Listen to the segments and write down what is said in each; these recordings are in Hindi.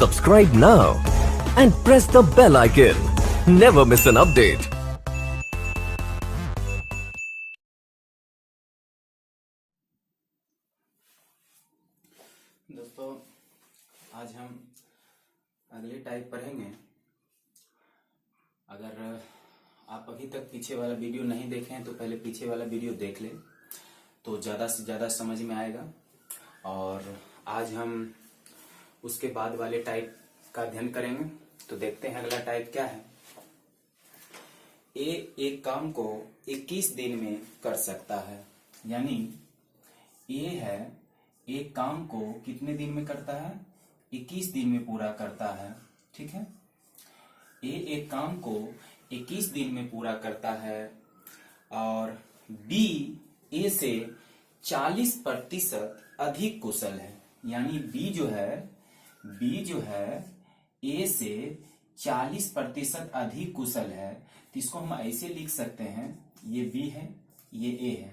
Subscribe now and press the bell icon. Never miss an update. दोस्तों, आज हम अगली टाइप पढ़ेंगे। अगर आप अभी तक पीछे वाला वीडियो नहीं देखे हैं तो पहले पीछे वाला वीडियो देख लें तो ज़्यादा से ज़्यादा समझ में आएगा। और आज हम उसके बाद वाले टाइप का अध्ययन करेंगे। तो देखते हैं अगला टाइप क्या है। ए एक काम को 21 दिन में कर सकता है, यानी ए है एक काम को कितने दिन में करता है? 21 दिन में पूरा करता है। ठीक है, ए एक काम को 21 दिन में पूरा करता है और बी ए से 40% अधिक कुशल है, यानी बी जो है ए से 40% अधिक कुशल है। तो इसको हम ऐसे लिख सकते हैं, ये बी है, ये ए है।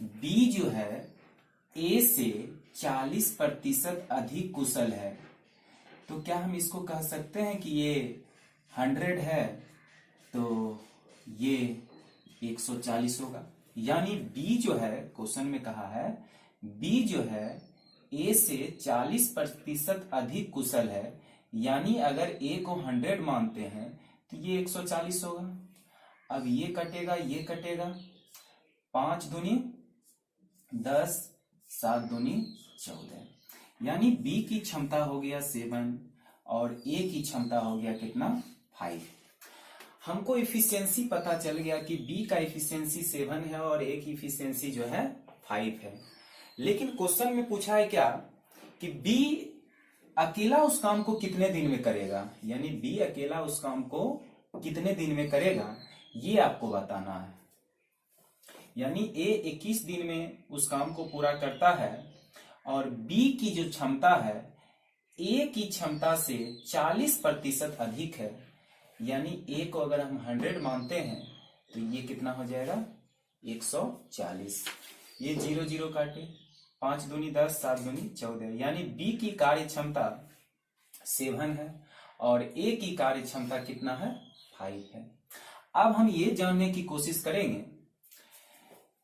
बी जो है ए से 40% अधिक कुशल है, तो क्या हम इसको कह सकते हैं कि ये 100 है तो ये 140 होगा। यानी बी जो है, क्वेश्चन में कहा है बी जो है ए से 40% अधिक कुशल है, यानी अगर ए को 100 मानते हैं तो ये 140 होगा। अब ये कटेगा 5 दूनी 10, 7 दूनी 14, यानी बी की क्षमता हो गया 7 और ए की क्षमता हो गया कितना? 5। हमको इफिशियंसी पता चल गया कि बी का इफिशियंसी 7 है और ए की इफिशियंसी जो है 5 है। लेकिन क्वेश्चन में पूछा है क्या कि बी अकेला उस काम को कितने दिन में करेगा, यानी बी अकेला उस काम को कितने दिन में करेगा, ये आपको बताना है। यानी ए 21 दिन में उस काम को पूरा करता है और बी की जो क्षमता है ए की क्षमता से 40% अधिक है, यानी ए को अगर हम 100 मानते हैं तो ये कितना हो जाएगा? 140। ये 0 0 काटे, 5 दूनी 10, 7 दूनी 14, यानी बी की कार्य क्षमता 7 है और ए की कार्य क्षमता कितना है? 5 है। अब हम ये जानने की कोशिश करेंगे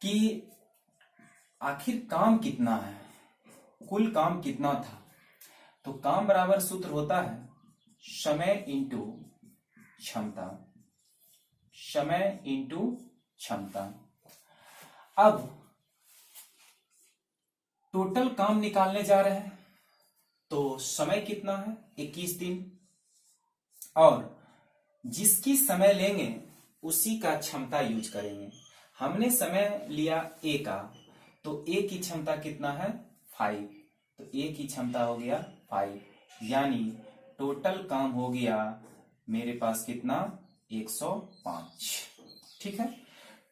कि आखिर काम कितना है, कुल काम कितना था। तो काम बराबर सूत्र होता है समय इंटू क्षमता, समय इंटू क्षमता। अब टोटल काम निकालने जा रहे हैं तो समय कितना है? 21 दिन, और जिसकी समय लेंगे उसी का क्षमता यूज करेंगे। हमने समय लिया ए का, तो ए की क्षमता कितना है? 5, तो ए की क्षमता हो गया 5, यानी टोटल काम हो गया मेरे पास कितना? 105। ठीक है,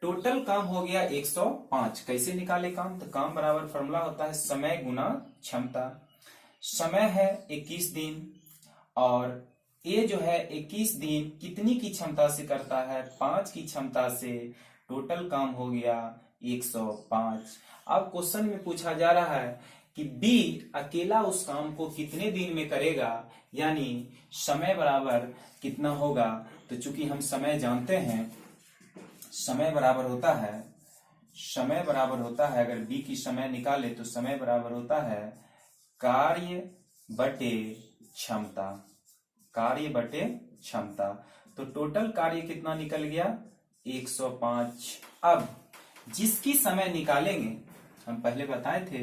टोटल काम हो गया 105। कैसे निकाले काम? तो काम बराबर फॉर्मूला होता है समय गुना क्षमता। समय है 21 दिन और ए जो है 21 दिन कितनी की क्षमता से करता है? 5 की क्षमता से। टोटल काम हो गया 105। अब क्वेश्चन में पूछा जा रहा है कि बी अकेला उस काम को कितने दिन में करेगा, यानी समय बराबर कितना होगा। तो चूंकि हम समय जानते हैं, समय बराबर होता है अगर बी की समय निकाले तो समय बराबर होता है कार्य बटे क्षमता, कार्य बटे क्षमता। तो टोटल कार्य कितना निकल गया? 105। अब जिसकी समय निकालेंगे, हम पहले बताए थे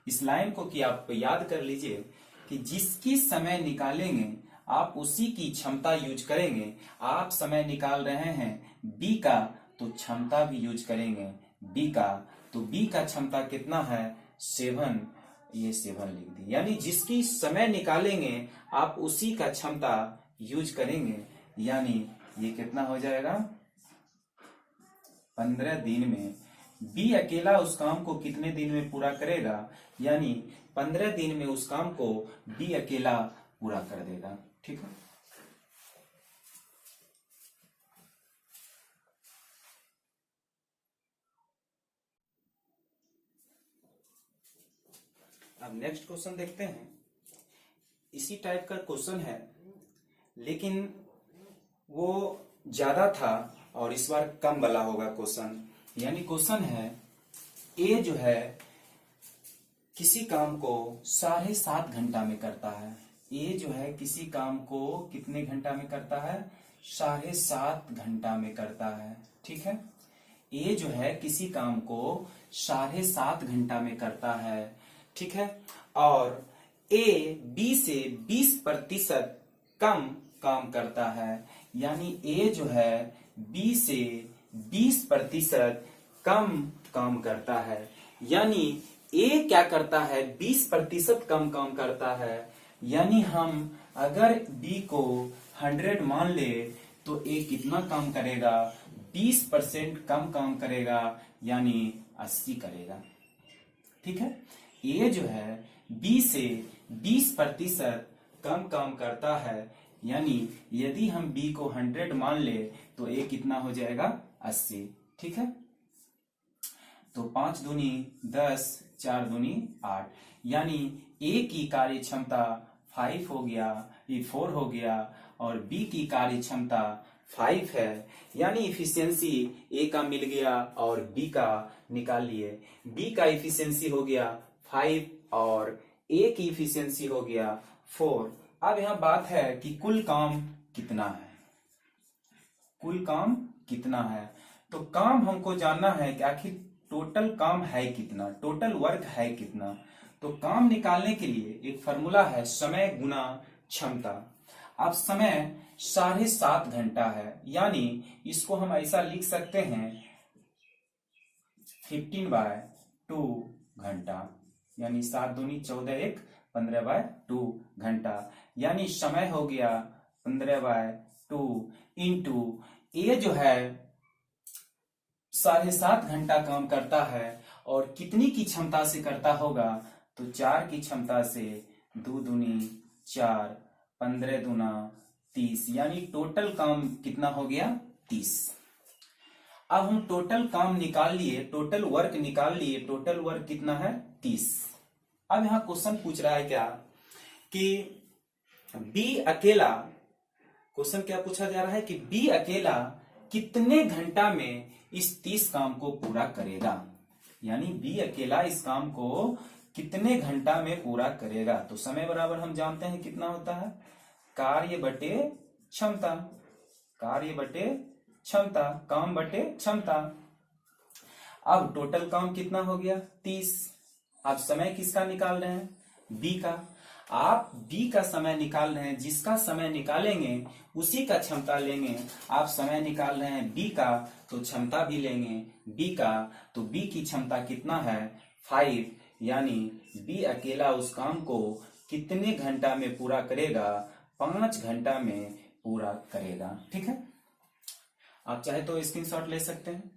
इस लाइन को कि आप याद कर लीजिए कि जिसकी समय निकालेंगे आप उसी की क्षमता यूज करेंगे। आप समय निकाल रहे हैं बी का, तो क्षमता भी यूज करेंगे बी का। तो बी का क्षमता कितना है? 7, ये 7 लिख दी। यानी जिसकी समय निकालेंगे आप उसी का क्षमता यूज करेंगे, यानी ये कितना हो जाएगा? 15 दिन में। बी अकेला उस काम को कितने दिन में पूरा करेगा, यानी 15 दिन में उस काम को बी अकेला पूरा कर देगा। ठीक है, अब नेक्स्ट क्वेश्चन देखते हैं। इसी टाइप का क्वेश्चन है, लेकिन वो ज्यादा था और इस बार कम वाला होगा क्वेश्चन। यानी क्वेश्चन है ए जो है किसी काम को 7.5 घंटा में करता है। ए जो है किसी काम को कितने घंटा में करता है? 7.5 घंटा में करता है। ठीक है, ए जो है किसी काम को 7.5 घंटा में करता है। ठीक है, और ए बी से 20% कम काम करता है। यानी ए जो है बी से 20% कम काम करता है। यानी ए क्या करता है? 20% कम काम करता है। यानी हम अगर बी को 100 मान ले तो ए कितना काम करेगा? 20% कम काम करेगा, यानी 80 करेगा। ठीक है, ए जो है बी से 20% कम काम करता है। यानी यदि हम बी को 100 मान ले तो ए कितना हो जाएगा? 80। ठीक है, तो 5 दूनी 10, 4 दूनी 8। यानी ए की कार्य क्षमता 5 हो गया, ये 4 हो गया, और बी की कार्य क्षमता 5 है। यानी इफिशियंसी ए का मिल गया और बी का निकाल लिए। बी का इफिशियंसी हो गया 5 और ए की इफिशियंसी हो गया 4। अब यहां बात है कि कुल काम कितना है। कुल काम कितना है? तो काम हमको जानना है कि आखिर टोटल काम है कितना, टोटल वर्क है कितना। तो काम निकालने के लिए एक फॉर्मूला है, समय गुना क्षमता। अब समय 7.5 घंटा है, यानी इसको हम ऐसा लिख सकते हैं 15/2 घंटा। यानी 7 दूनी 14, 1 15/2 घंटा। यानी समय हो गया 15/2 इंटू ए जो है 7.5 घंटा काम करता है और कितनी की क्षमता से करता होगा? तो 4 की क्षमता से। 2 दूनी 4, 15 दूना 30। यानी टोटल काम कितना हो गया? 30। अब हम टोटल काम निकाल लिए, टोटल वर्क निकाल लिए। टोटल वर्क कितना है? 30। अब यहां क्वेश्चन पूछ रहा है क्या कि बी अकेला, क्वेश्चन क्या पूछा जा रहा है कि बी अकेला कितने घंटा में इस 30 काम को पूरा करेगा। यानी बी अकेला इस काम को कितने घंटा में पूरा करेगा। तो समय बराबर हम जानते हैं कितना होता है? कार्य बटे क्षमता। कार्य बटे क्षमता, काम बटे क्षमता। अब टोटल काम कितना हो गया? 30। अब समय किसका निकाल रहे हैं? बी का। आप बी का समय निकाल रहे हैं, जिसका समय निकालेंगे उसी का क्षमता लेंगे। आप समय निकाल रहे हैं बी का, तो क्षमता भी लेंगे बी का। तो बी की क्षमता कितना है? 5। यानी बी अकेला उस काम को कितने घंटा में पूरा करेगा? 5 घंटा में पूरा करेगा। ठीक है, आप चाहे तो स्क्रीनशॉट ले सकते हैं।